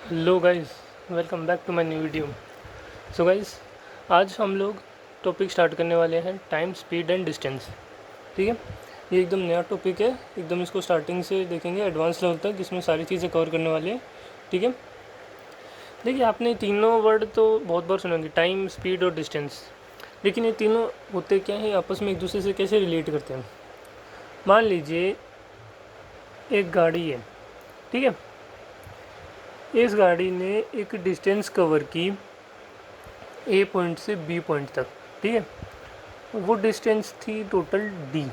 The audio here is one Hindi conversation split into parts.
Hello guys, welcome back to my new video. So guys, आज हम लोग टॉपिक स्टार्ट करने वाले हैं टाइम, स्पीड एंड डिस्टेंस। ठीक है, ये एकदम नया टॉपिक है, एकदम इसको स्टार्टिंग से देखेंगे एडवांस लेवल तक, इसमें सारी चीज़ें कवर करने वाले हैं। ठीक है, देखिए आपने तीनों वर्ड तो बहुत बार सुने होंगे, टाइम, स्पीड और डिस्टेंस। लेकिन ये तीनों होते क्या हैं, आपस में एक दूसरे से कैसे रिलेट करते हैं। मान लीजिए एक गाड़ी है, ठीक है, इस गाड़ी ने एक डिस्टेंस कवर की ए पॉइंट से बी पॉइंट तक। ठीक है, वो डिस्टेंस थी टोटल डी।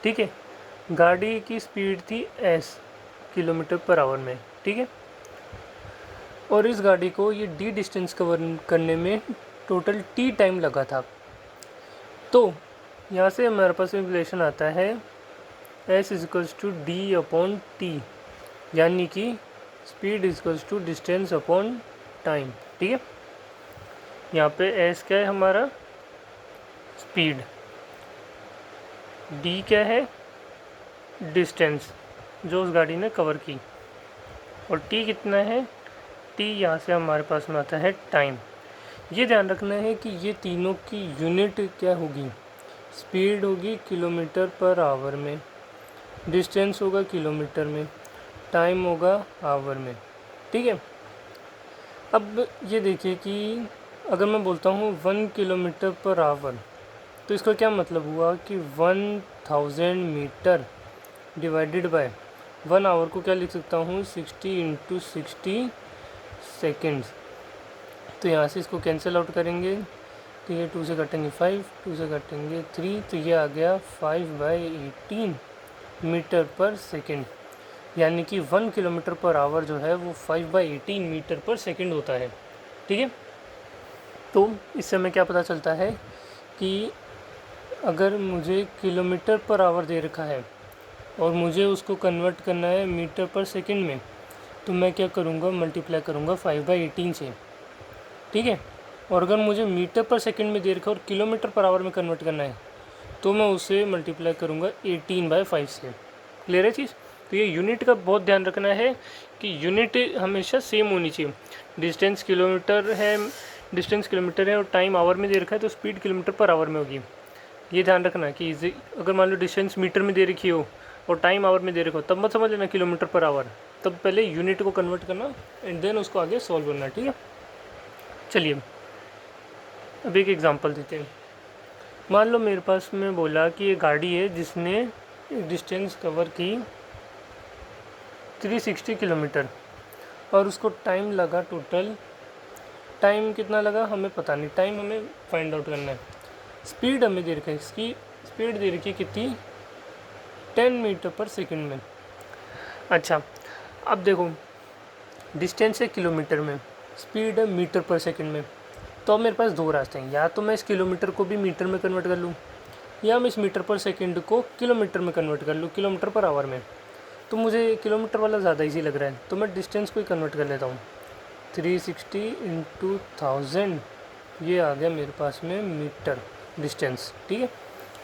ठीक है, गाड़ी की स्पीड थी एस किलोमीटर पर आवर में। ठीक है, और इस गाड़ी को ये डी डिस्टेंस कवर करने में टोटल टी टाइम लगा था। तो यहाँ से हमारे पास एक रिलेशन आता है S equals to D upon T, यानी कि speed equals to distance upon time. ठीक है, यहाँ पे एस क्या है हमारा, स्पीड, डी क्या है, डिस्टेंस जो उस गाड़ी ने कवर की, और टी कितना है, टी यहाँ से हमारे पास में आता है टाइम। ये ध्यान रखना है कि ये तीनों की यूनिट क्या होगी, स्पीड होगी किलोमीटर पर आवर में, डिस्टेंस होगा किलोमीटर में, टाइम होगा आवर में। ठीक है, अब ये देखिए कि अगर मैं बोलता हूँ 1 किलोमीटर पर आवर, तो इसका क्या मतलब हुआ कि 1000 मीटर डिवाइडेड बाय 1 आवर को क्या लिख सकता हूँ, 60 इंटू 60 सेकेंड्स। तो यहाँ से इसको कैंसिल आउट करेंगे, तो ये 2 से कटेंगे 5, 2 से कटेंगे 3, तो ये आ गया 5/18 मीटर पर सेकेंड। यानी कि 1 किलोमीटर पर आवर जो है वो 5/18 मीटर पर सेकेंड होता है। ठीक है, तो इससे हमें क्या पता चलता है कि अगर मुझे किलोमीटर पर आवर दे रखा है और मुझे उसको कन्वर्ट करना है मीटर पर सेकंड में, तो मैं क्या करूँगा, मल्टीप्लाई करूँगा 5/18 से। ठीक है, और अगर मुझे मीटर पर सेकंड में दे रखा है और किलोमीटर पर आवर में कन्वर्ट करना है, तो मैं उसे मल्टीप्लाई करूँगा 18/5 से। क्लियर है चीज़। तो ये यूनिट का बहुत ध्यान रखना है कि यूनिट हमेशा सेम होनी चाहिए। डिस्टेंस किलोमीटर है और टाइम आवर में दे रखा है, तो स्पीड किलोमीटर पर आवर में होगी। ये ध्यान रखना है कि अगर मान लो डिस्टेंस मीटर में दे रखी हो और टाइम आवर में दे रखा हो, तब मत समझ लेना किलोमीटर पर आवर, तब पहले यूनिट को कन्वर्ट करना एंड देन उसको आगे सॉल्व करना। ठीक है, चलिए अब एक एग्जांपल देते हैं। मान लो मेरे पास में बोला कि ये गाड़ी है जिसने एक डिस्टेंस कवर की 360 किलोमीटर और उसको टाइम लगा, टोटल टाइम कितना लगा हमें पता नहीं, टाइम हमें फाइंड आउट करना है। स्पीड हमें दे रखी है, इसकी स्पीड दे रखी है कितनी, 10 मीटर पर सेकंड में। अच्छा, अब देखो डिस्टेंस है किलोमीटर में, स्पीड है मीटर पर सेकंड में। तो अब मेरे पास दो रास्ते हैं, या तो मैं इस किलोमीटर को भी मीटर में कन्वर्ट कर लूँ, या मैं इस मीटर पर सेकंड को किलोमीटर में कन्वर्ट कर लूँ, किलोमीटर पर आवर में। तो मुझे किलोमीटर वाला ज़्यादा ईजी लग रहा है, तो मैं डिस्टेंस को ही कन्वर्ट कर लेता हूँ। 360 इंटू 1000, ये आ गया मेरे पास में मीटर डिस्टेंस। ठीक है,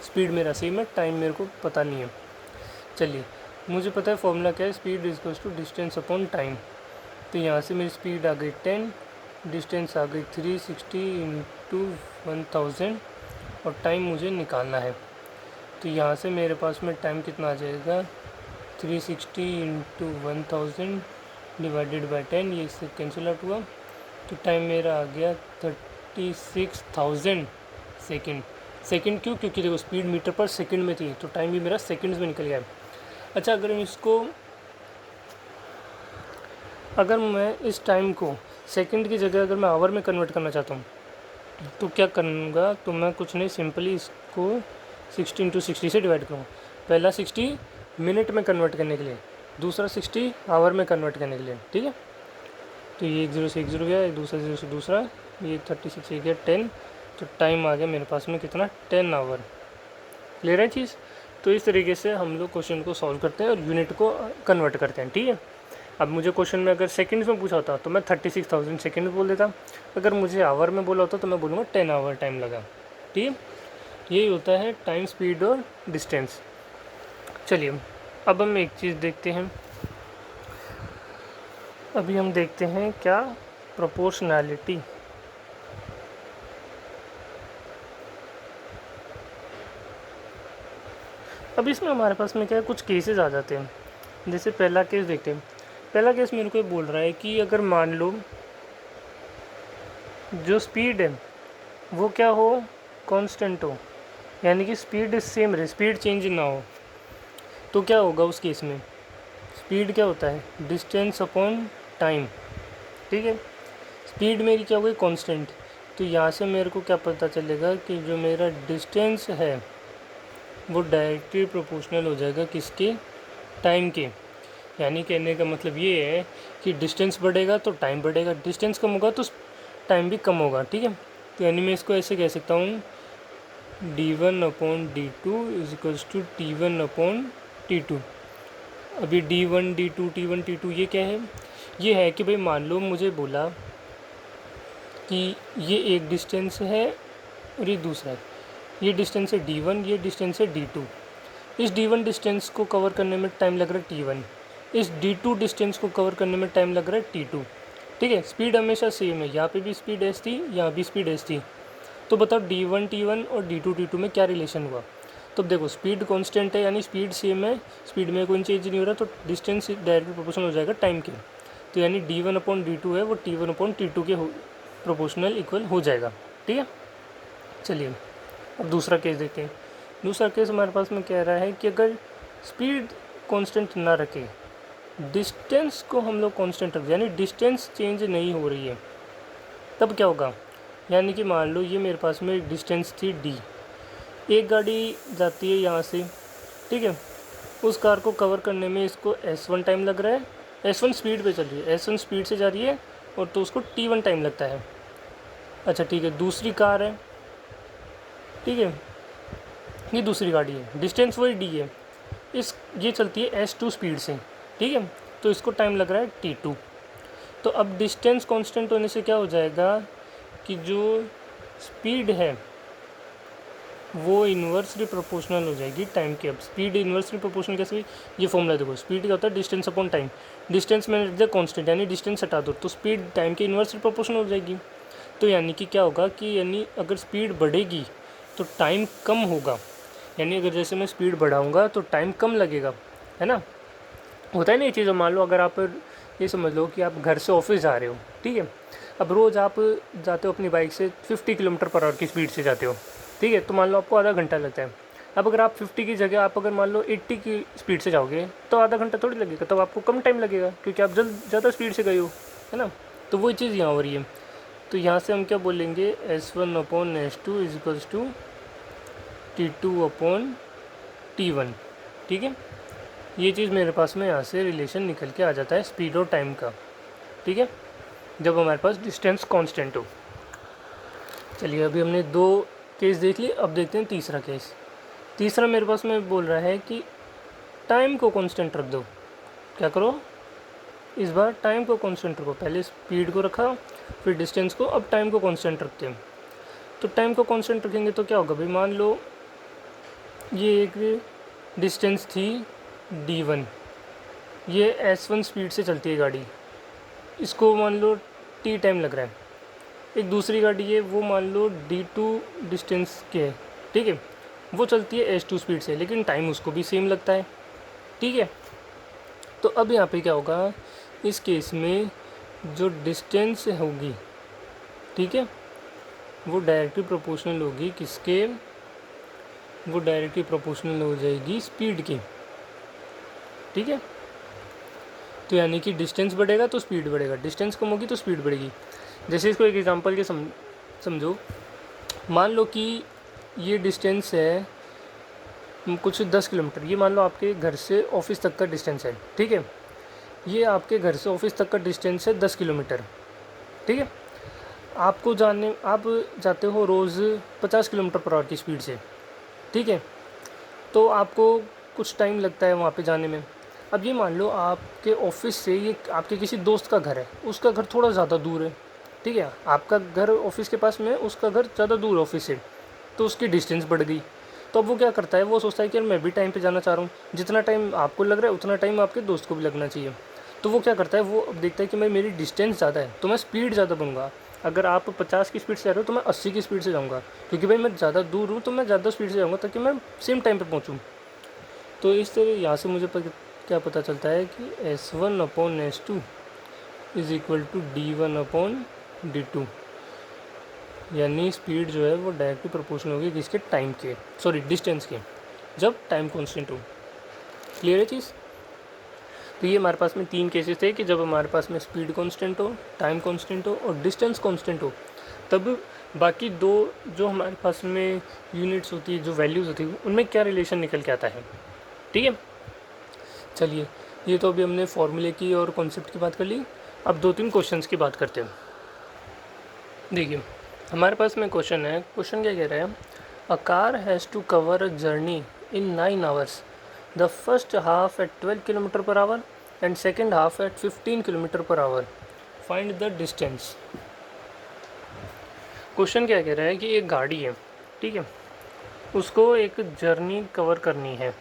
स्पीड मेरा सेम है, टाइम मेरे को पता नहीं है। चलिए, मुझे पता है फॉर्मूला क्या है, speed equals to distance upon time. तो यहाँ से मेरी स्पीड आ गई 10, डिस्टेंस आ गई 360 इंटू 1000 और टाइम मुझे निकालना है। तो यहाँ से मेरे पास में टाइम कितना आ जाएगा, 360 इंटू 1000 डिवाइडेड बाई 10, ये इससे कैंसिल आउट हुआ, तो टाइम मेरा आ गया 36,000 सेकेंड। सेकेंड क्यों, क्योंकि देखो स्पीड मीटर पर सेकंड में थी, तो टाइम भी मेरा सेकंड्स में निकल गया। अच्छा, अगर मैं इस टाइम को सेकंड की जगह अगर मैं आवर में कन्वर्ट करना चाहता हूँ, तो क्या करूँगा, तो मैं कुछ नहीं, सिंपली इसको 60 इंटू 60 से डिवाइड करूँगा। पहला 60 मिनट में कन्वर्ट करने के लिए, दूसरा 60 आवर में कन्वर्ट करने के लिए। ठीक है, तो ये 1 0 से 1 0 गया, एक दूसरा 0 से दूसरा, ये 36 से गया 10, तो टाइम आ गया मेरे पास में कितना, 10 आवर। क्लियर है चीज़। तो इस तरीके से हम लोग क्वेश्चन को सॉल्व करते हैं और यूनिट को कन्वर्ट करते हैं। ठीक है, अब मुझे क्वेश्चन में अगर सेकंड्स में पूछा होता तो मैं 36,000 सेकंड बोल देता, अगर मुझे आवर में बोला होता तो मैं बोलूँगा 10 आवर टाइम लगा। ठीक है, यही होता है टाइम, स्पीड और डिस्टेंस। चलिए अब हम एक चीज़ देखते हैं, अभी हम देखते हैं क्या प्रोपोर्शनैलिटी। अब इसमें हमारे पास में क्या है, कुछ केसेस आ जाते हैं। जैसे पहला केस देखते हैं। पहला केस मेरे को ये बोल रहा है कि अगर मान लो जो स्पीड है वो क्या हो, कांस्टेंट हो, यानी कि स्पीड सेम रहे, स्पीड चेंज ना हो, तो क्या होगा उस केस में। स्पीड क्या होता है, डिस्टेंस अपॉन टाइम। ठीक है, स्पीड मेरी क्या हो गई, कांस्टेंट। तो यहाँ से मेरे को क्या पता चलेगा कि जो मेरा डिस्टेंस है वो डायरेक्टली प्रोपोर्शनल हो जाएगा किसके, टाइम के। यानी कहने का मतलब ये है कि डिस्टेंस बढ़ेगा तो टाइम बढ़ेगा, डिस्टेंस कम होगा तो टाइम भी कम होगा। ठीक है, तो यानी मैं इसको ऐसे कह सकता हूँ d1/d2 is equals to t1/t2। अभी d1 d2 t1 t2 ये क्या है, ये है कि भाई मान लो मुझे बोला कि ये एक डिस्टेंस है और ये दूसरा है, ये डिस्टेंस है d1, ये डिस्टेंस है d2। इस d1 डिस्टेंस को कवर करने में टाइम लग रहा है t1, इस d2 डिस्टेंस को कवर करने में टाइम लग रहा है t2। ठीक है, स्पीड हमेशा सेम है, यहाँ पे भी स्पीड एस थी, यहाँ भी स्पीड एस थी। तो बताओ d1 t1 और d2 t2 में क्या रिलेशन हुआ। तो देखो स्पीड कांस्टेंट है यानी स्पीड सेम है, स्पीड में कोई चेंज नहीं हो रहा, तो डिस्टेंस डायरेक्टली प्रोपोर्शनल हो जाएगा टाइम के। तो यानी d1/d2 है वो t1/t2 के प्रोपोर्शनल इक्वल हो जाएगा। ठीक है, चलिए अब दूसरा केस देखते हैं। दूसरा केस हमारे पास में कह रहा है कि अगर स्पीड कांस्टेंट ना रखे, डिस्टेंस को हम लोग कांस्टेंट रखें, यानी डिस्टेंस चेंज नहीं हो रही है, तब क्या होगा। यानी कि मान लो ये मेरे पास में डिस्टेंस थी d, एक गाड़ी जाती है यहाँ से, ठीक है, उस कार को कवर करने में इसको s1 टाइम लग रहा है, s1 स्पीड पे चल रही है, s1 स्पीड से जा रही है, और तो उसको t1 टाइम लगता है। अच्छा ठीक है, दूसरी कार है, ठीक है, ये दूसरी गाड़ी है, डिस्टेंस वही d है, ये चलती है s2 स्पीड से, ठीक है, तो इसको टाइम लग रहा है t2। तो अब डिस्टेंस कांस्टेंट होने से क्या हो जाएगा कि जो स्पीड है वो इन्वर्सली प्रोपोर्शनल हो जाएगी टाइम के। अब स्पीड इन्वर्सली प्रोपोर्शनल कैसे, ये फॉर्मूला देखो, स्पीड क्या होता है, डिस्टेंस अपॉन टाइम। डिस्टेंस मैंने रख दिया कांस्टेंट, यानी डिस्टेंस हटा दो तो स्पीड टाइम के इन्वर्सली प्रोपोर्शनल हो जाएगी। तो यानी कि क्या होगा कि यानी अगर स्पीड बढ़ेगी तो टाइम कम होगा, यानी अगर जैसे मैं स्पीड बढ़ाऊँगा तो टाइम कम लगेगा, है ना। होता है ना ये चीज़। मान लो अगर आप ये समझ लो कि आप घर से ऑफिस जा रहे हो, ठीक है, अब रोज़ आप जाते हो अपनी बाइक से 50 km/h की स्पीड से जाते हो, ठीक है, तो मान लो आपको आधा घंटा लगता है। अब अगर आप 50 की जगह आप अगर मान लो 80 की स्पीड से जाओगे तो आधा घंटा थोड़ी लगेगा, तब आपको कम टाइम लगेगा क्योंकि आप ज़्यादा स्पीड से गए हो, है ना। तो वही चीज़ यहाँ हो रही है। तो यहाँ से हम क्या बोलेंगे, s1/s2 is equals to t2/t1। ठीक है, ये चीज़ मेरे पास में यहाँ से रिलेशन निकल के आ जाता है स्पीड और टाइम का। ठीक है, जब हमारे पास डिस्टेंस कांस्टेंट हो। चलिए अभी हमने 2 केस देख लिए, अब देखते हैं तीसरा केस। तीसरा मेरे पास में बोल रहा है कि टाइम को कांस्टेंट रख दो। क्या करो, इस बार टाइम को कांस्टेंट रखो, पहले स्पीड को रखा फिर डिस्टेंस को, अब टाइम को कांस्टेंट रखते हैं। तो टाइम को कांस्टेंट रखेंगे तो क्या होगा भाई, मान लो ये एक डिस्टेंस थी d1, ये s1 स्पीड से चलती है गाड़ी, इसको मान लो t टाइम लग रहा है। एक दूसरी गाड़ी है वो मान लो d2 डिस्टेंस के है, ठीक है, वो चलती है s2 स्पीड से, लेकिन टाइम उसको भी सेम लगता है। ठीक है, तो अब यहाँ पे क्या होगा, इस केस में जो डिस्टेंस होगी, ठीक है, वो डायरेक्टली प्रोपोर्शनल होगी किसके, वो डायरेक्टली प्रोपोर्शनल हो जाएगी स्पीड की। ठीक है, तो यानी कि डिस्टेंस बढ़ेगा तो स्पीड बढ़ेगा, डिस्टेंस कम होगी तो स्पीड बढ़ेगी। जैसे इसको एक एग्जांपल के समझो, मान लो कि ये डिस्टेंस है कुछ 10 किलोमीटर, ये मान लो आपके घर से ऑफिस तक का डिस्टेंस है, ठीक है, ये आपके घर से ऑफिस तक का डिस्टेंस है 10 किलोमीटर। ठीक है, आप जाते हो रोज़ 50 km/h की स्पीड से, ठीक है, तो आपको कुछ टाइम लगता है वहाँ पे जाने में। अब ये मान लो आपके ऑफिस से ये आपके किसी दोस्त का घर है, उसका घर थोड़ा ज़्यादा दूर है, ठीक है, आपका घर ऑफिस के पास में है, उसका घर ज़्यादा दूर ऑफिस से, तो उसकी डिस्टेंस बढ़ गई। तो अब वो क्या करता है, वो सोचता है कि यार मैं भी टाइम पे जाना चाह रहा हूँ, जितना टाइम आपको लग रहा है उतना टाइम आपके दोस्त को भी लगना चाहिए। तो वो क्या करता है, वो अब देखता है कि मैं मेरी डिस्टेंस ज़्यादा है तो मैं स्पीड ज़्यादा बनूंगा। अगर आप 50 की स्पीड से जा रहे हो तो मैं 80 की स्पीड से जाऊँगा, क्योंकि भाई मैं ज़्यादा दूर हूँ तो मैं ज़्यादा स्पीड से जाऊँगा ताकि मैं सेम टाइम पे पहुँचूँ। तो इस तरह यहाँ से मुझे क्या पता चलता है कि S1/S2 is equal to D1/D2, यानी स्पीड जो है वो डायरेक्टली प्रोपोर्शनल होगी किसके, टाइम के, सॉरी डिस्टेंस के, जब टाइम कॉन्स्टेंट हो। क्लियर है चीज़। तो ये हमारे पास में 3 केसेस थे कि जब हमारे पास में स्पीड कांस्टेंट हो, टाइम कांस्टेंट हो और डिस्टेंस कांस्टेंट हो, तब बाकी 2 जो हमारे पास में यूनिट्स होती है, जो वैल्यूज़ होती है, उनमें क्या रिलेशन निकल के आता है। ठीक है, चलिए ये तो अभी हमने फॉर्मूले की और कॉन्सेप्ट की बात कर ली। अब 2-3 क्वेश्चंस की बात करते हैं। देखिए हमारे पास में क्वेश्चन है, क्वेश्चन क्या कह रहा है, a car has to cover a journey in 9 hours, the first half at 12 kilometre per hour and second half at 15 kilometre per hour, find the distance. Question क्या कह रहा है कि एक गाड़ी है, ठीक है, उसको एक जर्नी कवर करनी है,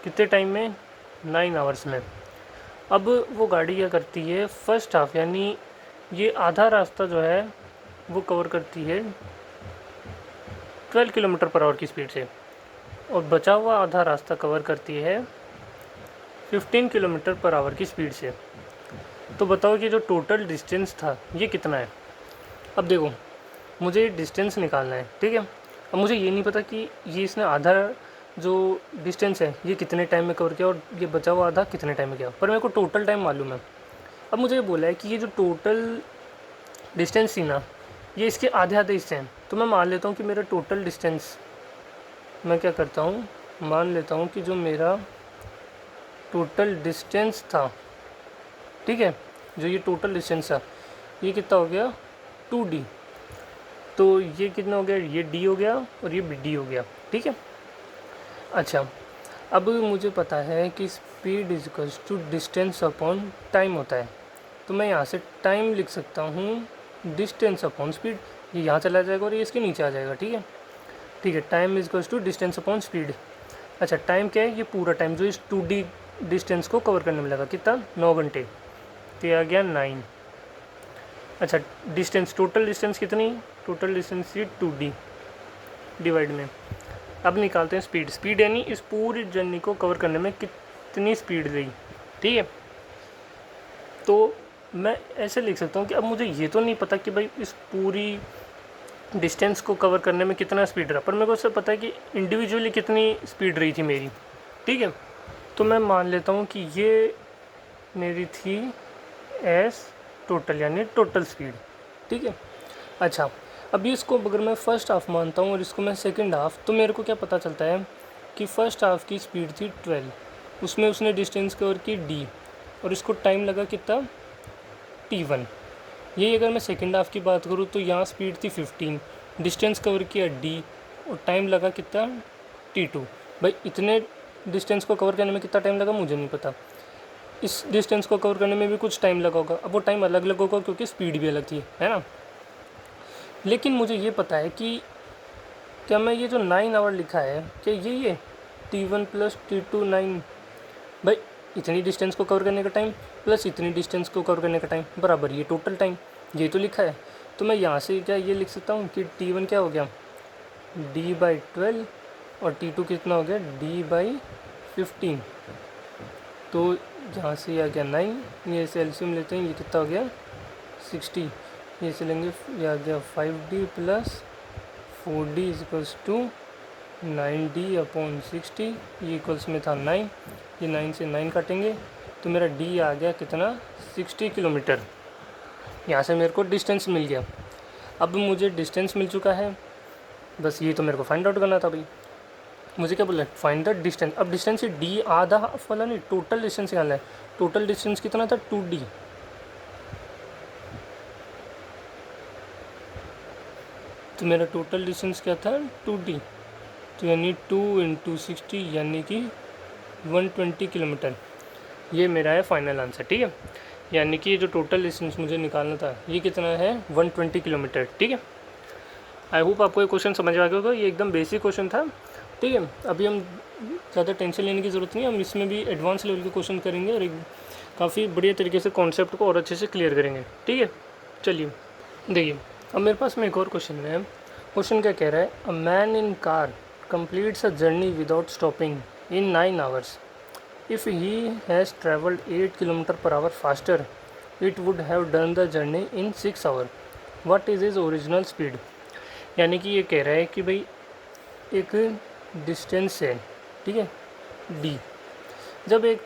कितने टाइम में, 9 आवर्स में। अब वो गाड़ी क्या करती है, फर्स्ट हाफ यानी ये आधा रास्ता जो है वो कवर करती है 12 किलोमीटर पर आवर की स्पीड से, और बचा हुआ आधा रास्ता कवर करती है 15 किलोमीटर पर आवर की स्पीड से। तो बताओ कि जो टोटल डिस्टेंस था ये कितना है। अब देखो मुझे डिस्टेंस निकालना है, ठीक है। अब मुझे ये नहीं पता कि ये इसने आधा जो डिस्टेंस है ये कितने टाइम में कवर किया और ये बचा हुआ आधा कितने टाइम में किया, पर मेरे को टोटल टाइम मालूम है। अब मुझे ये बोला है कि ये जो टोटल डिस्टेंस थी ना, ये इसके आधे आधे हिस्से हैं, तो मैं मान लेता हूँ कि मेरा टोटल डिस्टेंस, मैं क्या करता हूँ, मान लेता हूँ कि जो मेरा टोटल डिस्टेंस था, ठीक है, जो ये टोटल डिस्टेंस था ये कितना हो गया, 2D। तो ये कितना हो गया, ये D हो गया और ये BD हो गया, ठीक है। अच्छा, अब मुझे पता है कि speed is equals to distance upon time होता है, तो मैं यहाँ से टाइम लिख सकता हूँ डिस्टेंस अपॉन स्पीड। ये यहाँ चला जाएगा और ये इसके नीचे आ जाएगा, ठीक है। ठीक है, time is equals to distance upon speed. अच्छा, टाइम क्या है, ये पूरा टाइम जो इस 2D डिस्टेंस को कवर करने में लगा, कितना, 9 घंटे, तो ये आ गया 9। अच्छा, डिस्टेंस, टोटल डिस्टेंस कितनी, टोटल डिस्टेंस ये 2D डिवाइड में। अब निकालते हैं स्पीड। स्पीड यानी इस पूरी जर्नी को कवर करने में कितनी स्पीड गई, ठीक है। तो मैं ऐसे लिख सकता हूँ कि अब मुझे ये तो नहीं पता कि भाई इस पूरी डिस्टेंस को कवर करने में कितना स्पीड रहा, पर मेरे को उससे पता है कि इंडिविजुअली कितनी स्पीड रही थी मेरी, ठीक है। तो मैं मान लेता हूँ कि ये मेरी थी एस टोटल, यानी टोटल स्पीड, ठीक है। अच्छा, अभी इसको अगर मैं फ़र्स्ट हाफ मानता हूँ और इसको मैं सेकंड हाफ, तो मेरे को क्या पता चलता है कि फ़र्स्ट हाफ की स्पीड थी 12, उसमें उसने डिस्टेंस कवर की D और इसको टाइम लगा कितना, T1। यही अगर मैं सेकंड हाफ की बात करूँ तो यहाँ स्पीड थी 15, डिस्टेंस कवर किया D और टाइम लगा कितना, T2। भाई इतने डिस्टेंस को कवर करने में कितना टाइम लगा मुझे नहीं पता, इस डिस्टेंस को कवर करने में भी कुछ टाइम लगा होगा। अब वो टाइम अलग अलग होगा क्योंकि स्पीड भी अलग थी, है ना। लेकिन मुझे ये पता है कि क्या मैं ये जो 9 आवर लिखा है, क्या ये T1 प्लस T2 9, भाई इतनी डिस्टेंस को कवर करने का टाइम प्लस इतनी डिस्टेंस को कवर करने का टाइम बराबर ये टोटल टाइम, ये तो लिखा है। तो मैं यहाँ से क्या ये लिख सकता हूँ कि T1 क्या हो गया, D/12 और T2 कितना हो गया, D/15। तो यहाँ से ये आ गया 9, ये से एलसीएम लेते हैं, ये कितना हो गया 60, ये से लेंगे, ये आ गया 5D plus 4D is equals to 9D/60, ये इक्वल्स में था 9, ये 9 से 9 काटेंगे तो मेरा D आ गया कितना, 60 किलोमीटर। यहाँ से मेरे को डिस्टेंस मिल गया। अब मुझे डिस्टेंस मिल चुका है, बस ये तो मेरे को फाइंड आउट करना था भाई। मुझे क्या बोला, फाइंड द डिस्टेंस। अब डिस्टेंस D आधा हाफ वाला नहीं, टोटल डिस्टेंस निकालना है। टोटल डिस्टेंस कितना था, 2D। तो मेरा टोटल डिस्टेंस क्या था, 2D, तो यानी 2 × 60 यानी कि 120 किलोमीटर। ये मेरा है फाइनल आंसर, ठीक है। यानी कि जो टोटल डिस्टेंस मुझे निकालना था ये कितना है, 120 किलोमीटर, ठीक है। आई होप आपको ये क्वेश्चन समझ आ गया होगा, ये एकदम बेसिक क्वेश्चन था, ठीक है। अभी हम ज़्यादा टेंशन लेने की ज़रूरत नहीं है, हम इसमें भी एडवांस लेवल के क्वेश्चन करेंगे और काफ़ी बढ़िया तरीके से कॉन्सेप्ट को और अच्छे से क्लियर करेंगे। ठीक है, चलिए देखिए अब मेरे पास में एक और क्वेश्चन है। क्वेश्चन क्या कह रहा है, a man in car completes a journey without stopping in 9 hours. If he has travelled 8 kilometre per hour faster it would have done the journey in 6 hour. What is is original speed. यानी कि ये कह रहा है कि भाई एक डिस्टेंस है, ठीक है, डी। जब एक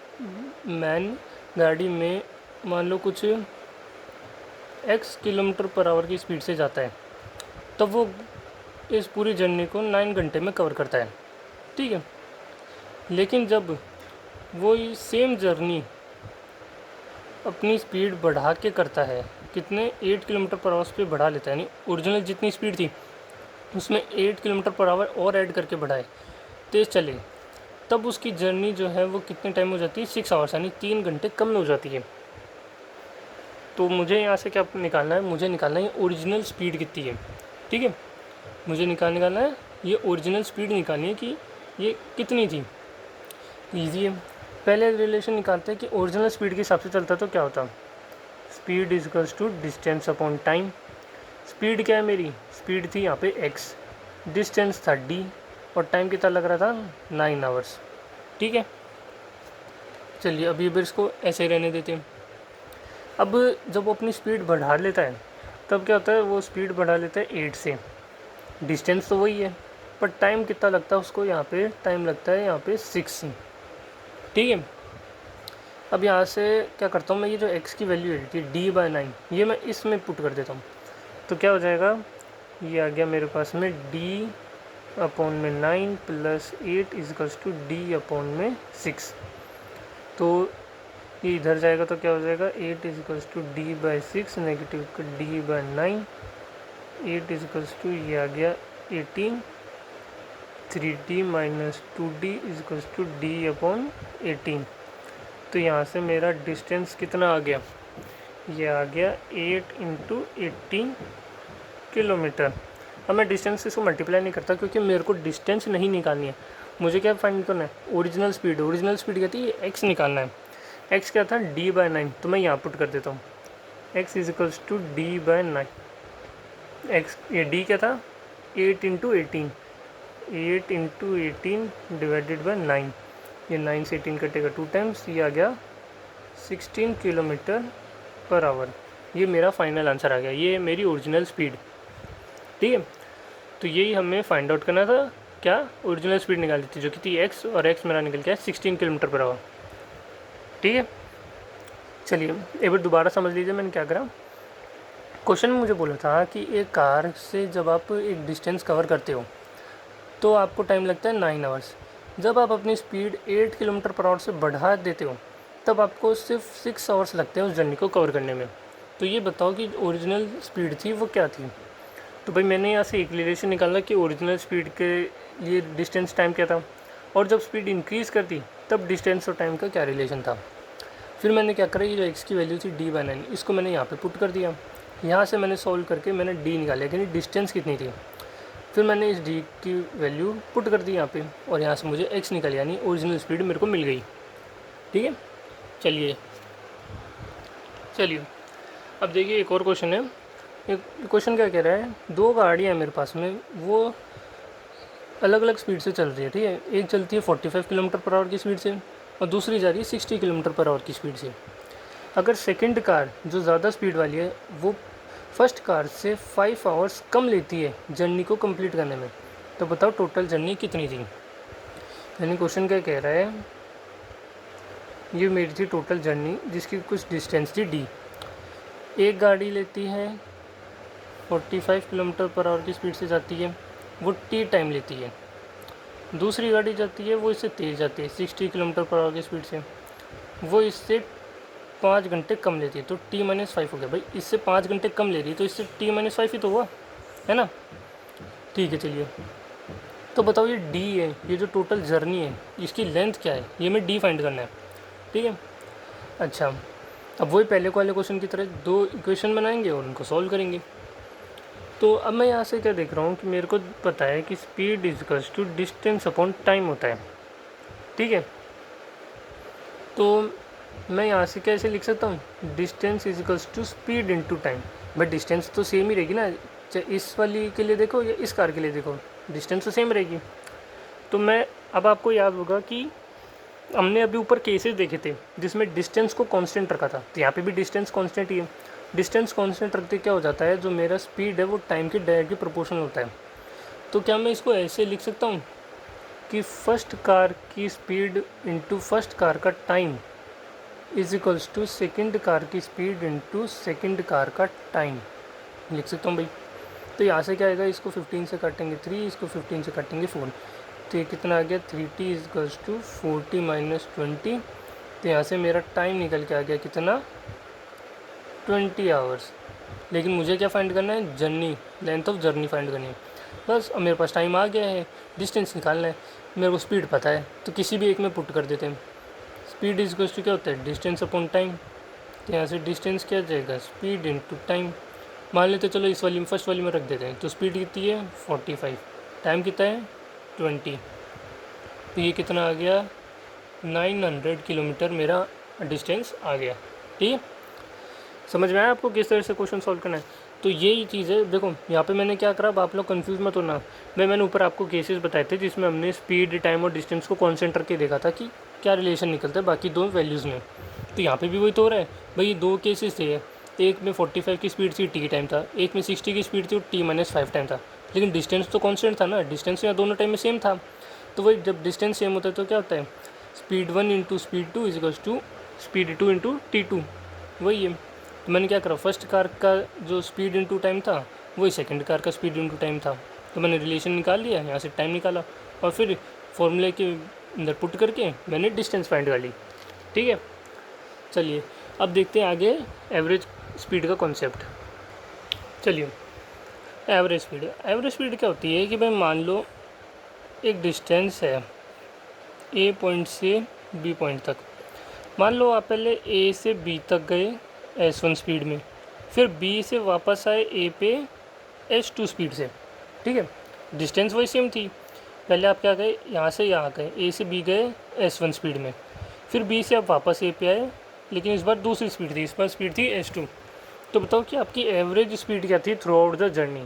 मैन गाड़ी में मान लो कुछ x किलोमीटर पर आवर की स्पीड से जाता है, तब वो इस पूरी जर्नी को 9 घंटे में कवर करता है। ठीक है, लेकिन जब वो सेम जर्नी अपनी स्पीड बढ़ा के करता है, कितने 8 किलोमीटर पर आवर पे बढ़ा लेता है, यानी ओरिजिनल जितनी स्पीड थी उसमें 8 किलोमीटर पर आवर और ऐड करके बढ़ाए, तेज़ चले, तब उसकी जर्नी जो है वो कितने टाइम हो जाती है, 6 आवर्स, यानी 3 घंटे कम में हो जाती है। तो मुझे यहाँ से क्या निकालना है, मुझे निकालना है ओरिजिनल स्पीड कितनी है। ठीक है, मुझे निकालना है ये ओरिजिनल स्पीड निकालनी है कि ये कितनी थी। ईजी है, पहले रिलेशन निकालते हैं कि ओरिजिनल स्पीड के हिसाब से चलता तो क्या होता, speed is equals to distance upon time. Speed क्या है मेरी, स्पीड थी यहाँ पे x, डिस्टेंस था d, और टाइम कितना लग रहा था 9 आवर्स। ठीक है, चलिए अभी इसको ऐसे ही रहने देते हैं। अब जब वो अपनी स्पीड बढ़ा लेता है तब क्या होता है, वो स्पीड बढ़ा लेता है 8 से, डिस्टेंस तो वही है पर टाइम कितना लगता है उसको, यहाँ पे टाइम लगता है यहाँ पे 6। ठीक है, अब यहाँ से क्या करता हूँ मैं, ये जो x की वैल्यू है कि d/9, ये मैं इसमें पुट कर देता हूँ। तो क्या हो जाएगा, ये आ गया मेरे पास में d/9 + 8 इजकल्स टू d/6। तो ये इधर जाएगा तो क्या हो जाएगा, 8 equals to d/6 negative d/9, 8 equals to ये आ गया 18, 3d - 2d equals to d/18। तो यहाँ से मेरा डिस्टेंस कितना आ गया, ये आ गया 8 × 18 किलोमीटर। अब मैं डिस्टेंस से इसको मल्टीप्लाई नहीं करता क्योंकि मेरे को डिस्टेंस नहीं निकालनी है, मुझे क्या फाइंड करना है, ओरिजिनल स्पीड। ओरिजिनल स्पीड क्या थी, x निकालना है। x क्या था, d/9, तो मैं यहाँ पुट कर देता हूँ, x equals to d/9। x ये d क्या था, 8 × 18, 8 × 18 डिवाइडेड बाय 9, ये 9 से 18 कटेगा 2 टाइम्स, ये आ गया 16 किलोमीटर पर आवर। ये मेरा फाइनल आंसर आ गया, ये मेरी ओरिजिनल स्पीड। ठीक है, तो यही हमें फाइंड आउट करना था, क्या, ओरिजिनल स्पीड निकाली थी जो कि थी x, और x मेरा निकल गया 16 किलोमीटर पर आवर। ठीक है, चलिए एक बार दोबारा समझ लीजिए मैंने क्या करा। क्वेश्चन में मुझे बोला था कि एक कार से जब आप एक डिस्टेंस कवर करते हो तो आपको टाइम लगता है 9 आवर्स। जब आप अपनी स्पीड 8 किलोमीटर पर आवर से बढ़ा देते हो तब आपको सिर्फ 6 आवर्स लगते हैं उस जर्नी को कवर करने में। तो ये बताओ कि ओरिजिनल स्पीड थी वो क्या थी। तो भाई मैंने यहाँ से एक रिलेशन निकाला कि ओरिजिनल स्पीड के लिए डिस्टेंस टाइम क्या था, और जब स्पीड इंक्रीज़ करती तब डिस्टेंस और टाइम का क्या रिलेशन था। फिर मैंने क्या करा, ये जो x की वैल्यू थी d/9, इसको मैंने यहाँ पे पुट कर दिया। यहाँ से मैंने सॉल्व करके मैंने d निकाला कि डिस्टेंस कितनी थी। फिर मैंने इस d की वैल्यू पुट कर दी यहाँ पे, और यहाँ से मुझे x निकल, यानी ओरिजिनल स्पीड मेरे को मिल गई। ठीक है, चलिए अब देखिए एक और क्वेश्चन है। एक क्वेश्चन क्या कह रहा है, दो गाड़ियाँ हैं मेरे पास में, वो अलग अलग स्पीड से चल रही है। ठीक है, एक चलती है 45 किलोमीटर पर आवर की स्पीड से और दूसरी जा रही है 60 किलोमीटर पर आवर की स्पीड से। अगर सेकंड कार जो ज़्यादा स्पीड वाली है वो फर्स्ट कार से 5 आवर्स कम लेती है जर्नी को कंप्लीट करने में, तो बताओ टोटल जर्नी कितनी थी। यानी क्वेश्चन क्या कह रहा है, ये मेरी थी टोटल जर्नी जिसकी कुछ डिस्टेंस थी d। एक गाड़ी लेती है 45 किलोमीटर पर आवर की स्पीड से जाती है, वो t टाइम लेती है। दूसरी गाड़ी जाती है वो इससे तेज़ जाती है 60 किलोमीटर पर आवर की स्पीड से, वो इससे 5 घंटे कम लेती है, तो t-5 हो गया। भाई इससे 5 घंटे कम ले रही है तो इससे t-5 ही तो हुआ है ना। ठीक है, चलिए तो बताओ ये d है, ये जो टोटल जर्नी है इसकी लेंथ क्या है, ये हमें d फाइंड करना है। ठीक है, अच्छा अब वही पहले वाले क्वेश्चन की तरह दो इक्वेशन बनाएंगे और उनको सॉल्व करेंगे। तो अब मैं यहाँ से क्या देख रहा हूँ कि मेरे को पता है कि speed equals to distance upon time होता है। ठीक है, तो मैं यहाँ से कैसे लिख सकता हूँ, distance is equals to speed into time. But distance तो सेम ही रहेगी ना, चाहे इस वाली के लिए देखो या इस कार के लिए देखो, डिस्टेंस तो सेम रहेगी। तो मैं अब आपको याद होगा कि हमने अभी ऊपर केसेस देखे थे जिसमें डिस्टेंस को कांस्टेंट रखा था, तो यहाँ पे भी डिस्टेंस कांस्टेंट ही है। डिस्टेंस कांस्टेंट रखते क्या हो जाता है, जो मेरा स्पीड है वो टाइम के डायरेक्टली प्रोपोर्शनल होता है। तो क्या मैं इसको ऐसे लिख सकता हूँ कि फर्स्ट कार की स्पीड इंटू फर्स्ट कार का time is equals to second car की स्पीड इंटू सेकेंड कार का टाइम, लिख सकता हूँ भाई। तो यहाँ से क्या आएगा, इसको 15 से काटेंगे 3, इसको 15 से काटेंगे 4, तो ये कितना आ गया 3t is equals to 40 minus 20। तो यहाँ से मेरा टाइम निकल के आ गया कितना, 20 आवर्स। लेकिन मुझे क्या फाइंड करना है, journey, length of journey find करनी है। बस अब मेरे पास टाइम आ गया है, डिस्टेंस निकालना है, मेरे को स्पीड पता है, तो किसी भी एक में पुट कर देते हैं। स्पीड इज इक्वल्स टू क्या होता है, डिस्टेंस अपॉन टाइम। तो यहाँ से डिस्टेंस क्या जाएगा, स्पीड इनटू टाइम। मान लेते चलो इस वाली में, फर्स्ट वाली में रख देते हैं। तो स्पीड कितनी है 45, टाइम कितना है 20। तो ये कितना आ गया, 900 किलोमीटर मेरा डिस्टेंस आ गया। ठीक है, समझ में आया आपको किस तरह से क्वेश्चन सॉल्व करना है। तो यही चीज़ है, देखो यहाँ पे मैंने क्या करा, अब आप लोग कंफ्यूज मत होना। मैंने ऊपर आपको केसेस बताए थे जिसमें हमने स्पीड, टाइम और डिस्टेंस को कॉन्सेंट्रेट करके देखा था कि क्या रिलेशन निकलता है बाकी दो वैल्यूज़ में। तो यहाँ पे भी वही तो हो रहा है भाई, दो केसेस थे, एक में 45 की स्पीड थी, टी टाइम था, एक में 60 की स्पीड थी और t-5 टाइम था, लेकिन डिस्टेंस तो कॉन्स्टेंट था ना, डिस्टेंस यहाँ दोनों टाइम में सेम था। तो वही जब डिस्टेंस सेम होता है तो क्या होता है, speed 1 into speed 2 is equals to speed 2 into t2, वही है। तो मैंने क्या करा, फर्स्ट कार का जो स्पीड इंटू टाइम था वही सेकंड कार का स्पीड इंटू टाइम था, तो मैंने रिलेशन निकाल लिया, यहाँ से टाइम निकाला और फिर फॉर्मूले के अंदर पुट करके मैंने डिस्टेंस फाइंड कर ली। ठीक है, चलिए अब देखते हैं आगे एवरेज स्पीड का कॉन्सेप्ट। चलिए एवरेज स्पीड क्या होती है कि भाई मान लो एक डिस्टेंस है ए पॉइंट से बी पॉइंट तक। मान लो आप पहले ए से बी तक गए S1 स्पीड में, फिर बी से वापस आए ए पे S2 स्पीड से। ठीक है, डिस्टेंस वही सेम थी, पहले आप क्या गए, यहाँ से यहाँ गए, ए से बी गए S1 स्पीड में, फिर बी से आप वापस ए पे आए, लेकिन इस बार दूसरी स्पीड थी, इस बार स्पीड थी S2। तो बताओ कि आपकी एवरेज स्पीड क्या थी थ्रू आउट द जर्नी,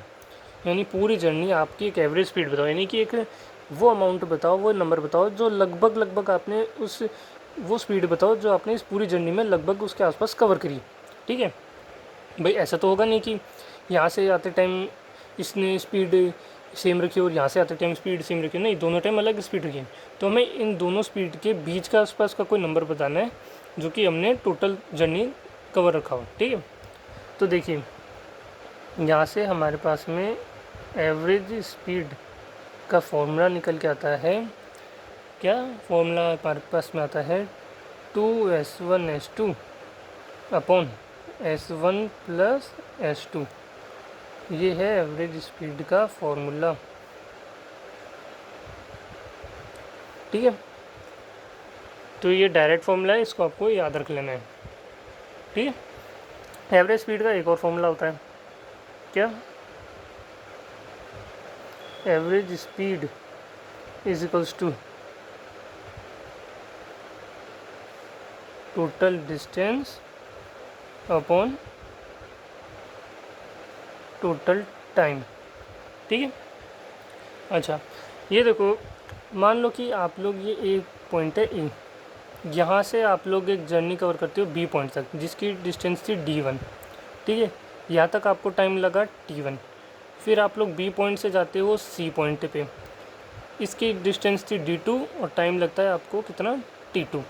यानी पूरी जर्नी आपकी एक एवरेज स्पीड बताओ, यानी कि एक वो अमाउंट बताओ, वो नंबर बताओ जो लगभग आपने उस वो स्पीड बताओ जो आपने इस पूरी जर्नी में लगभग उसके आसपास कवर करी। ठीक है भाई, ऐसा तो होगा नहीं कि यहाँ से आते टाइम इसने स्पीड सेम रखी और यहाँ से आते टाइम स्पीड सेम रखी, नहीं, दोनों टाइम अलग स्पीड रखी। तो हमें इन दोनों स्पीड के बीच का आसपास का कोई नंबर बताना है जो कि हमने टोटल जर्नी कवर रखा हो। ठीक है, तो देखिए यहाँ से हमारे पास में एवरेज स्पीड का फॉर्मूला निकल के आता है, क्या फॉर्मूला हमारे पास में आता है, 2s1s2 upon s1 plus s2, ये है एवरेज स्पीड का फॉर्मूला। ठीक है, तो ये डायरेक्ट फॉर्मूला है, इसको आपको याद रख लेना है। ठीक है, एवरेज स्पीड का एक और फॉर्मूला होता है, क्या, average speed is equals to total distance upon total time. ठीक है, अच्छा ये देखो, मान लो कि आप लोग ये एक पॉइंट है ए, यहाँ से आप लोग एक जर्नी कवर करते हो बी पॉइंट तक जिसकी डिस्टेंस थी d1। ठीक है, यहाँ तक आपको टाइम लगा t1, फिर आप लोग बी पॉइंट से जाते हो सी पॉइंट पे, इसकी डिस्टेंस थी d2 और टाइम लगता है आपको कितना, t2।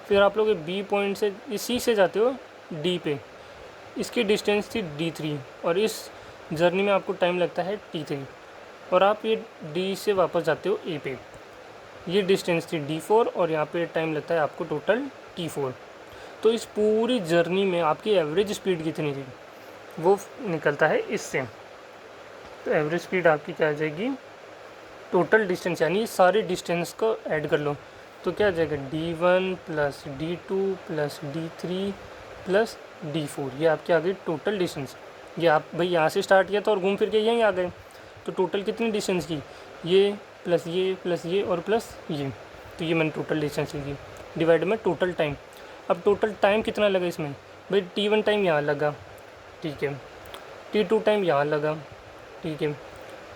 फिर आप लोग बी पॉइंट से सी से जाते हो डी पे, इसकी डिस्टेंस थी d3 और इस जर्नी में आपको टाइम लगता है t3, और आप ये डी से वापस जाते हो ए पे, ये डिस्टेंस थी d4 और यहाँ पे टाइम लगता है आपको टोटल t4। तो इस पूरी जर्नी में आपकी एवरेज स्पीड कितनी थी वो निकलता है इससे। तो एवरेज स्पीड आपकी क्या आ जाएगी, टोटल डिस्टेंस यानी सारे डिस्टेंस को ऐड कर लो, तो क्या आ जाएगा d1 plus d2 plus d3 plus d4, ये आपकी आ गई टोटल डिस्टेंस। ये आप भाई यहाँ से स्टार्ट किया था और घूम फिर के यहीं आ गए, तो टोटल कितनी डिस्टेंस की, ये प्लस ये और प्लस ये, तो ये मैंने टोटल डिस्टेंस लिखी डिवाइड में टोटल टाइम। अब टोटल टाइम कितना लगा इसमें भाई, T1 टाइम यहाँ लगा, ठीक है, T2 टाइम यहाँ लगा, ठीक है,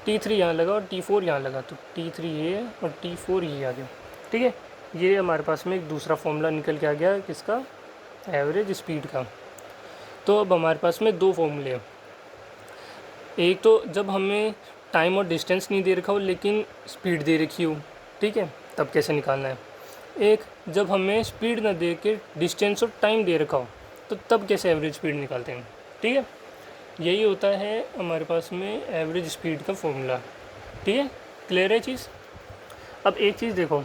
T3 यहाँ लगा और T4 यहाँ लगा, तो T3 ये और T4 ये आ गया, ठीक है। ये हमारे पास में एक दूसरा फॉर्मूला निकल के आ गया किसका, एवरेज स्पीड का। तो अब हमारे पास में दो फॉर्मूले हैं, एक तो जब हमें टाइम और डिस्टेंस नहीं दे रखा हो लेकिन स्पीड दे रखी हो, ठीक है, तब कैसे निकालना है। एक जब हमें स्पीड ना दे के डिस्टेंस और टाइम दे रखा हो, तो तब कैसे एवरेज स्पीड निकालते हैं, ठीक है। यही होता है हमारे पास में एवरेज स्पीड का फॉर्मूला, ठीक है। क्लियर है चीज़। अब एक चीज़ देखो,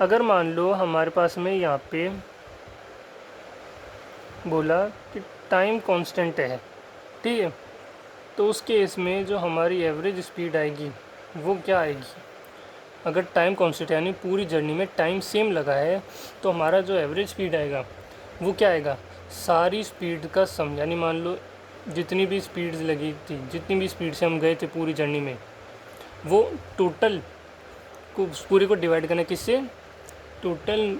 अगर मान लो हमारे पास में यहाँ पे बोला कि टाइम कांस्टेंट है, ठीक है, तो उस केस में जो हमारी एवरेज स्पीड आएगी वो क्या आएगी, अगर टाइम कांस्टेंट यानी पूरी जर्नी में टाइम सेम लगा है, तो हमारा जो एवरेज स्पीड आएगा वो क्या आएगा, सारी स्पीड का सम, यानी मान लो जितनी भी स्पीड्स लगी थी, जितनी भी स्पीड से हम गए थे पूरी जर्नी में, वो टोटल को पूरे को डिवाइड करना किससे, टोटल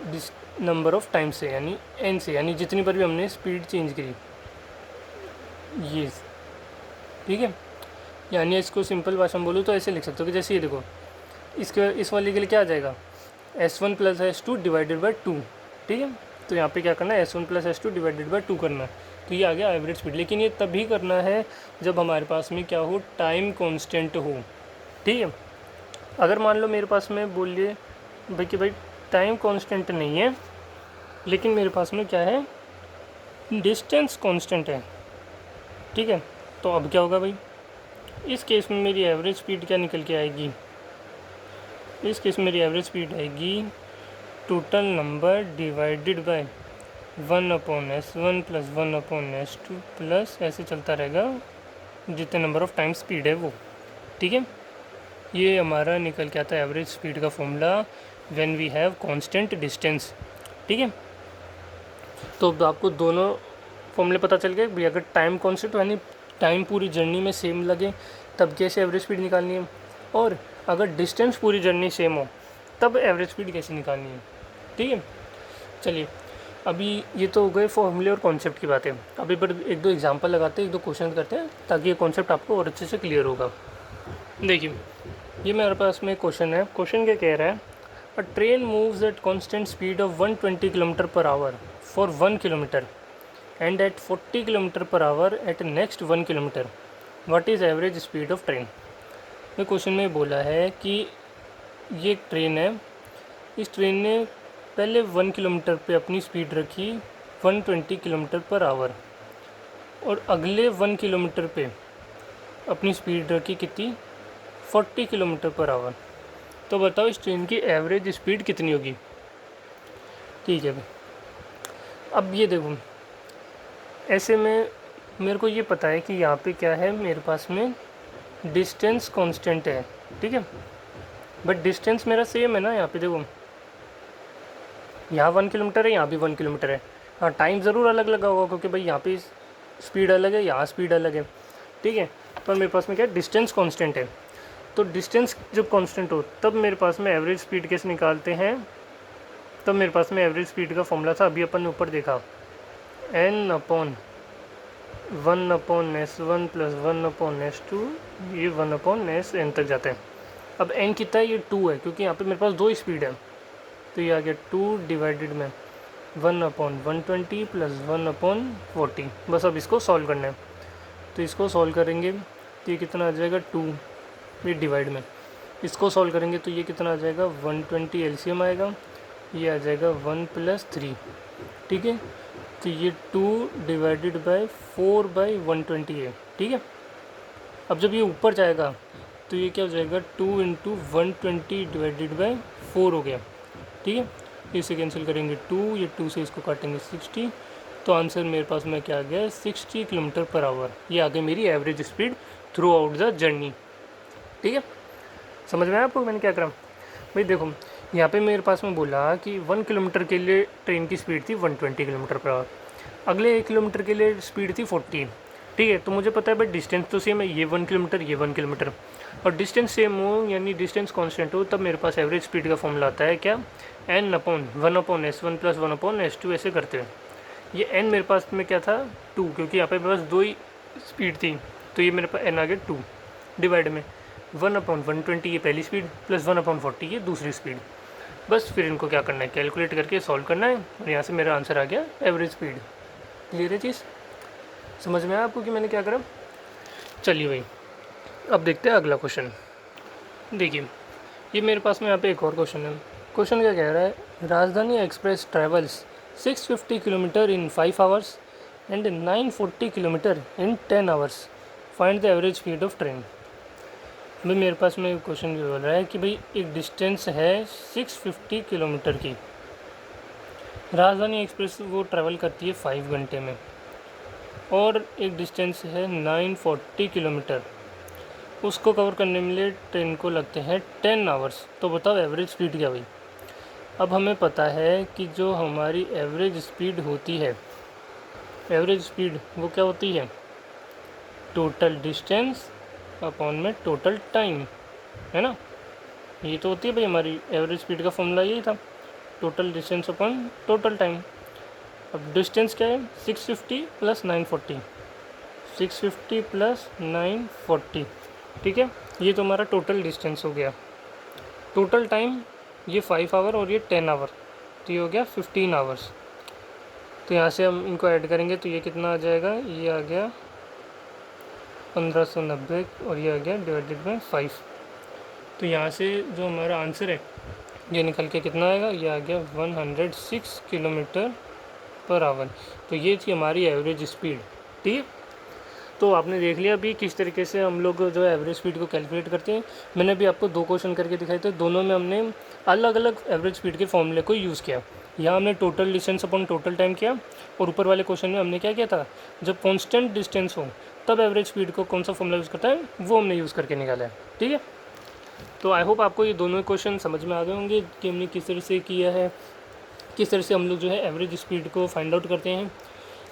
नंबर ऑफ टाइम से, यानी n से, यानी जितनी बार भी हमने स्पीड चेंज करी, ये, ठीक है। यानी इसको सिंपल भाषा में बोलूँ तो ऐसे लिख सकते हो कि जैसे ये देखो, इसके इस वाले के लिए क्या आ जाएगा, S1 + S2 डिवाइडेड बाई 2, ठीक है। तो यहाँ पे क्या करना है, S1 + S2 डिवाइडेड बाई 2 करना है, तो ये आ गया एवरेज स्पीड। लेकिन ये तभी करना है जब हमारे पास में क्या हो, टाइम कांस्टेंट हो, ठीक है। अगर मान लो मेरे पास में बोलिए भाई कि भाई टाइम कांस्टेंट नहीं है लेकिन मेरे पास में क्या है, डिस्टेंस कांस्टेंट है, ठीक है, तो अब क्या होगा भाई, इस केस में मेरी एवरेज स्पीड क्या निकल के आएगी, इस केस में मेरी एवरेज स्पीड आएगी total number divided by 1/S1 + 1/S2 plus ऐसे चलता रहेगा जितने नंबर ऑफ टाइम स्पीड है वो, ठीक है। ये हमारा निकल के आता है एवरेज स्पीड का formula when we have constant distance, ठीक है। तो अब आपको दोनों फॉर्मूले पता चल गए भाई, अगर टाइम कांस्टेंट यानी टाइम पूरी जर्नी में सेम लगे तब कैसे एवरेज स्पीड निकालनी है, और अगर डिस्टेंस पूरी जर्नी सेम हो तब एवरेज स्पीड कैसे निकालनी है, ठीक है। चलिए, अभी ये तो हो गए फॉर्मूले और कॉन्सेप्ट की बातें। अभी पर एक दो एग्जांपल लगाते हैं, एक दो क्वेश्चन करते हैं ताकि ये कॉन्सेप्ट आपको और अच्छे से क्लियर होगा। देखिए, ये मेरे पास में क्वेश्चन है, क्वेश्चन क्या कह रहा है, a train moves at constant speed of 120 km/h for 1 kilometre and at 40 km/h at next 1 kilometre, what is average speed of train. मैं क्वेश्चन में बोला है कि ये एक ट्रेन है, इस ट्रेन ने पहले 1 किलोमीटर पे अपनी स्पीड रखी 120 km/h और अगले 1 किलोमीटर पे अपनी स्पीड रखी कितनी, 40 km/h। तो बताओ इस ट्रेन की एवरेज स्पीड कितनी होगी, ठीक है भाई। अब ये देखो, ऐसे में मेरे को ये पता है कि यहाँ पे क्या है, मेरे पास में डिस्टेंस कांस्टेंट है, ठीक है, बट डिस्टेंस मेरा सेम है ना। यहाँ पे देखो, यहाँ 1 किलोमीटर है, यहाँ भी 1 किलोमीटर है। हाँ, टाइम ज़रूर अलग लगा होगा क्योंकि भाई यहाँ पे स्पीड अलग है, यहाँ स्पीड अलग है, ठीक है। पर मेरे पास में क्या है, डिस्टेंस कांस्टेंट है। तो डिस्टेंस जब कांस्टेंट हो तब मेरे पास में एवरेज स्पीड कैसे निकालते हैं, तब मेरे पास में एवरेज स्पीड का फॉर्मूला था, अभी अपन ने ऊपर देखा, n/1/S1 + 1/S2, ये 1/Sn तक जाते हैं। अब n कितना है, ये 2 है, क्योंकि यहाँ पे मेरे पास दो स्पीड है, तो ये आ गया 2 डिवाइडेड में 1/120 + 1/40। बस अब इसको सॉल्व करना है, तो इसको सॉल्व करेंगे तो ये कितना आ जाएगा 2, ये डिवाइड में इसको सॉल्व करेंगे तो ये कितना आ जाएगा 120 एलसीएम आएगा, ये आ जाएगा 1 + 3, ठीक है। तो ये 2 डिवाइडेड बाय 4/120 है, ठीक है। अब जब ये ऊपर जाएगा तो ये क्या हो जाएगा 2 × 120 डिवाइडेड बाय 4 हो गया, ठीक है। इसे कैंसिल करेंगे 2, ये 2 से इसको काटेंगे 60, तो आंसर मेरे पास में क्या आ गया 60 km/h। ये आ गई मेरी average speed through out the journey, ठीक है। समझ में आया आपको मैंने क्या करा भाई। देखो, यहाँ पे मेरे पास में बोला कि 1 किलोमीटर के लिए ट्रेन की स्पीड थी 120 km/h, अगले 1 किलोमीटर के लिए स्पीड थी 40, ठीक है। तो मुझे पता है भाई डिस्टेंस तो सेम है, ये 1 किलोमीटर, ये 1 किलोमीटर। और डिस्टेंस सेम हो यानी डिस्टेंस कांस्टेंट हो, तब मेरे पास एवरेज स्पीड का फॉर्मूला आता है क्या, n/1/s1 + 1/s2 ऐसे करते हुए। ये n मेरे पास में क्या था 2, क्योंकि यहाँ पे मेरे पास 2 ही स्पीड थी, तो ये मेरे पास n आ गया 2 डिवाइड में 1/120 ये पहली स्पीड प्लस 1/40 ये दूसरी स्पीड। बस फिर इनको क्या करना है, कैलकुलेट करके सॉल्व करना है, और यहाँ से मेरा आंसर आ गया एवरेज स्पीड। क्लियर है चीज़, समझ में आया आपको कि मैंने क्या करा। चलिए भाई अब देखते हैं अगला क्वेश्चन। देखिए ये मेरे पास में यहाँ पे एक और क्वेश्चन है। क्वेश्चन क्या कह रहा है, राजधानी express travels 650 kilometre in 5 hours and 940 kilometre in 10 hours, find the average speed of train. भाई मेरे पास में क्वेश्चन ये बोल रहा है कि भाई एक डिस्टेंस है 650 किलोमीटर की, राजधानी एक्सप्रेस वो ट्रैवल करती है 5 घंटे में, और एक डिस्टेंस है 940 किलोमीटर, उसको कवर करने में लिए ट्रेन को लगते हैं 10 आवर्स। तो बताओ एवरेज स्पीड क्या हुई। अब हमें पता है कि जो हमारी एवरेज स्पीड होती है, एवरेज स्पीड वो क्या होती है, टोटल डिस्टेंस अपॉन में टोटल टाइम, है ना। ये तो होती है भाई हमारी एवरेज स्पीड का फॉर्मूला यही था, total distance upon total time. अब डिस्टेंस क्या है 650 + 940, 650 + 940, ठीक है। ये तो हमारा टोटल डिस्टेंस हो गया। टोटल टाइम ये 5 आवर और ये 10 आवर, तो ये हो गया 15 आवर्स। तो यहाँ से हम इनको ऐड करेंगे तो ये कितना आ जाएगा, ये आ गया 1590 और ये आ गया डिवाइडेड बाई 5। तो यहाँ से जो हमारा आंसर है ये निकल के कितना आएगा, ये आ गया 106 किलोमीटर पर आवर। तो ये थी हमारी एवरेज स्पीड, ठीक है। तो आपने देख लिया अभी किस तरीके से हम लोग जो है एवरेज स्पीड को कैलकुलेट करते हैं। मैंने अभी आपको 2 क्वेश्चन करके दिखाए थे, दोनों में हमने अलग अलग एवरेज स्पीड के फॉर्मूले को यूज़ किया। यहाँ हमने total distance upon total time किया, और ऊपर वाले क्वेश्चन में हमने क्या किया था, जब कॉन्स्टेंट डिस्टेंस हो तब एवरेज स्पीड को कौन सा फॉर्मूला यूज़ करता है वो हमने यूज़ करके निकाला है, ठीक है। तो आई होप आपको ये दोनों क्वेश्चन समझ में आ गए होंगे कि हमने किस तरह से किया है, किस तरह से हम लोग जो है एवरेज स्पीड को फाइंड आउट करते हैं।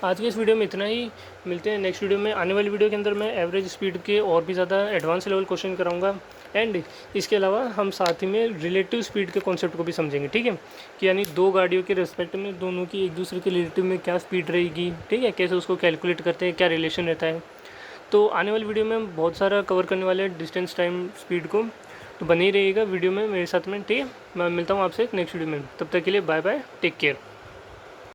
आज के इस वीडियो में इतना ही, मिलते हैं नेक्स्ट वीडियो में। आने वाली वीडियो के अंदर मैं एवरेज स्पीड के और भी ज़्यादा एडवांस लेवल क्वेश्चन कराऊंगा, एंड इसके अलावा हम साथ ही में रिलेटिव स्पीड के कॉन्सेप्ट को भी समझेंगे, ठीक है, कि यानी 2 गाड़ियों के रिस्पेक्ट में दोनों की एक दूसरे के रिलेटिव में क्या स्पीड रहेगी, ठीक है, कैसे उसको कैलकुलेट करते हैं, क्या रिलेशन रहता है। तो आने वाली वीडियो में हम बहुत सारा कवर करने वाले हैं डिस्टेंस टाइम स्पीड को, तो बने ही रहिएगा वीडियो में मेरे साथ में, ठीक है। मैं मिलता हूँ आपसे नेक्स्ट वीडियो में, तब तक के लिए बाय बाय, टेक केयर।